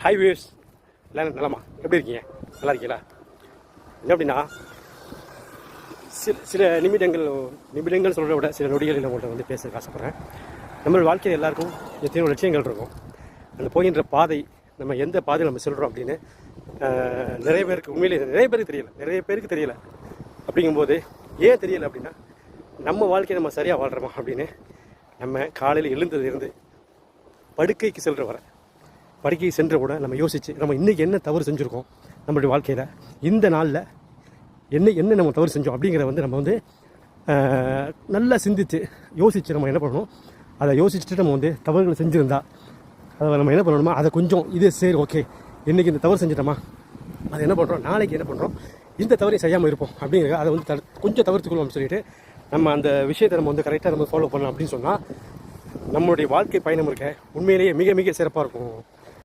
Hi views எல்லாம் நலமா எப்படி இருக்கீங்க? நல்லா இருக்கீங்களா? என்ன அப்படின்னா சில நிமிடங்கள் சொல்கிறத விட சில நொடிகளில் உங்கள்கிட்ட வந்து பேச ஆசைப்பட்றேன். நம்ம வாழ்க்கையில் எல்லாருக்கும் எத்தனையோ லட்சியங்கள் இருக்கும். அந்த போகின்ற பாதை நம்ம எந்த பாதையில் நம்ம சொல்கிறோம் அப்படின்னு நிறைய பேருக்கு உண்மையிலே நிறைய பேருக்கு தெரியல. அப்படிங்கும்போது ஏன் தெரியலை அப்படின்னா நம்ம வாழ்க்கையை நம்ம சரியாக வாழ்கிறோமா அப்படின்னு நம்ம காலையில் எழுந்ததுலேருந்து படுக்கைக்கு சென்ற கூட நம்ம யோசித்து நம்ம இன்றைக்கி என்ன தவறு செஞ்சுருக்கோம், நம்மளுடைய வாழ்க்கையில் இந்த நாளில் என்ன நம்ம தவறு செஞ்சோம் அப்படிங்கிறத வந்து நம்ம வந்து நல்லா சிந்தித்து யோசித்து நம்ம என்ன பண்ணணும், அதை யோசிச்சுட்டு நம்ம வந்து தவறுகளை செஞ்சுருந்தா அதை நம்ம என்ன பண்ணணுமா, அதை கொஞ்சம் சரி ஓகே இன்றைக்கி இந்த தவறு செஞ்சிட்டோமா, அதை என்ன பண்ணுறோம், நாளைக்கு என்ன பண்ணுறோம், இந்த தவறையும் செய்யாமல் இருப்போம் அப்படிங்கிற அதை வந்து கொஞ்சம் தவிர்த்துக்கணும் சொல்லிட்டு நம்ம அந்த விஷயத்தை நம்ம வந்து கரெக்டாக நம்ம ஃபாலோ பண்ணலாம் அப்படின்னு சொன்னால் நம்மளுடைய வாழ்க்கை பயணம் இருக்க உண்மையிலேயே மிக மிக சிறப்பாக இருக்கும்.